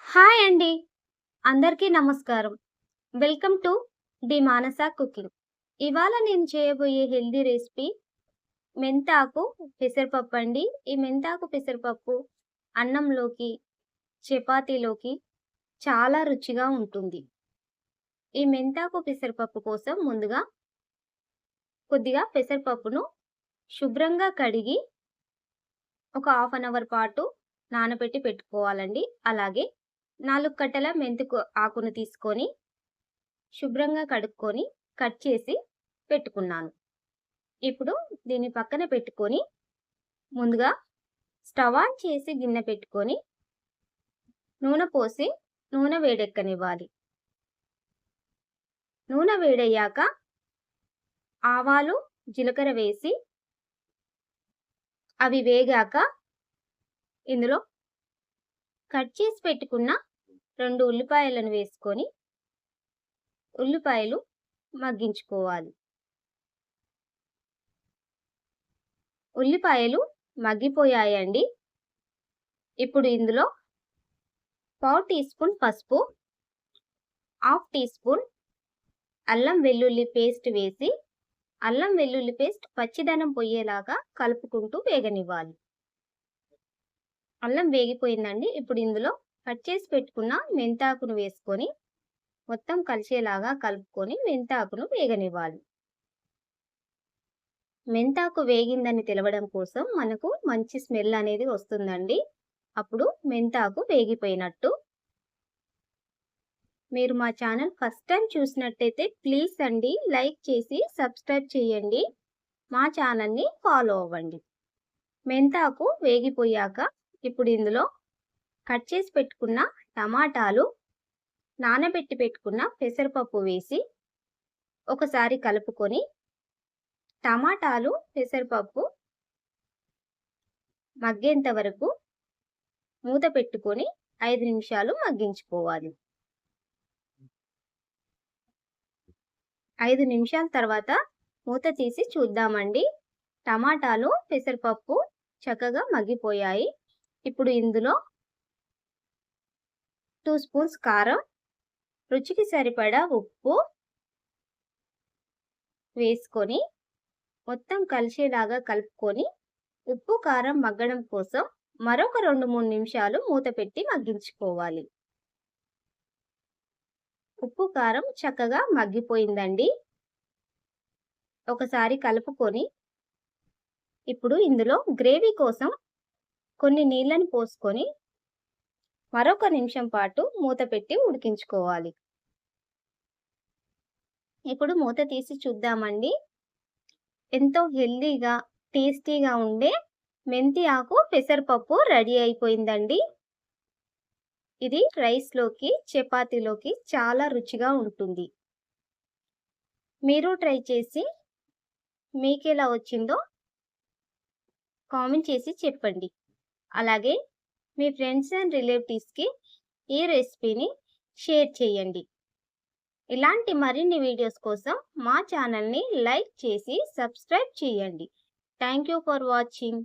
Hi అండి. అందరికీ నమస్కారం. Welcome to the Manasa cooking. ఇవాళ నేను చేయబోయే హెల్తీ రెసిపీ మెంతాకు పెసరపప్పు అండి. ఈ మెంతాకు పెసరపప్పు అన్నంలోకి, చపాతీలోకి చాలా రుచిగా ఉంటుంది. ఈ మెంతాకు పెసరపప్పు కోసం ముందుగా కొద్దిగా పెసరపప్పును శుభ్రంగా కడిగి ఒక హాఫ్ అన్ అవర్ పాటు నానబెట్టి పెట్టుకోవాలండి. అలాగే 4 కట్టల ఆకును తీసుకొని శుభ్రంగా కడుక్కొని కట్ చేసి పెట్టుకున్నాను. ఇప్పుడు దీన్ని పక్కన పెట్టుకొని ముందుగా స్టవ్ ఆన్ చేసి గిన్నె పెట్టుకొని నూనె పోసి నూనె వేడెక్కనివ్వాలి. నూనె వేడయ్యాక ఆవాలు, జీలకర్ర వేసి అవి వేగాక ఇందులో కట్ చేసి పెట్టుకున్న 2 ఉల్లిపాయలను వేసుకొని ఉల్లిపాయలు మగ్గించుకోవాలి. ఉల్లిపాయలు మగ్గిపోయాయండి. ఇప్పుడు ఇందులో పావు టీ స్పూన్ పసుపు, హాఫ్ టీ స్పూన్ అల్లం వెల్లుల్లి పేస్ట్ వేసి అల్లం వెల్లుల్లి పేస్ట్ పచ్చిదనం పోయేలాగా కలుపుకుంటూ వేగనివ్వాలి. అల్లం వేగిపోయిందండి. ఇప్పుడు ఇందులో కట్ చేసి పెట్టుకున్న మెంతాకును వేసుకొని మొత్తం కలిసేలాగా కలుపుకొని మెంతాకును వేగనివ్వాలి. మెంతాకు వేగిందని తెలవడం కోసం మనకు మంచి స్మెల్ అనేది వస్తుందండి. అప్పుడు మెంతాకు వేగిపోయినట్టు. మీరు మా ఛానల్ ఫస్ట్ టైం చూసినట్టయితే ప్లీజ్ అండి లైక్ చేసి సబ్స్క్రైబ్ చేయండి. మా ఛానల్ని ఫాలో అవ్వండి. మెంతాకు వేగిపోయాక ఇప్పుడు ఇందులో కట్ చేసి పెట్టుకున్న టమాటాలు, నానబెట్టి పెట్టుకున్న పెసరపప్పు వేసి ఒకసారి కలుపుకొని టమాటాలు, పెసరపప్పు మగ్గేంత వరకు మూత పెట్టుకొని 5 నిమిషాలు మగ్గించుకోవాలి. 5 నిమిషాల తర్వాత మూత తీసి చూద్దామండి. టమాటాలు, పెసరపప్పు చక్కగా మగ్గిపోయాయి. ఇప్పుడు ఇందులో 2 స్పూన్స్ కారం, రుచికి సరిపడా ఉప్పు వేసుకొని మొత్తం కలిసేలాగా కలుపుకొని ఉప్పు, కారం మగ్గడం కోసం మరొక 2-3 నిమిషాలు మూత పెట్టి మగ్గించుకోవాలి. ఉప్పు, కారం చక్కగా మగ్గిపోయిందండి. ఒకసారి కలుపుకొని ఇప్పుడు ఇందులో గ్రేవీ కోసం కొన్ని నీళ్ళని పోసుకొని మరొక నిమిషం పాటు మూత పెట్టి ఉడికించుకోవాలి. ఇప్పుడు మూత తీసి చూద్దామండి. ఎంతో హెల్తీగా, టేస్టీగా ఉండే మెంతి ఆకు పెసరపప్పు రెడీ అయిపోయిందండి. ఇది రైస్‌లోకి, చపాతీలోకి చాలా రుచిగా ఉంటుంది. మీరు ట్రై చేసి మీకెలా వచ్చిందో కామెంట్ చేసి చెప్పండి. అలాగే మీ ఫ్రెండ్స్ అండ్ రిలేటివ్స్‌కి ఈ రెసిపీని షేర్ చేయండి. ఇలాంటి మరిన్ని వీడియోస్ కోసం మా ఛానల్ని లైక్ చేసి సబ్స్క్రైబ్ చేయండి. Thank you for watching.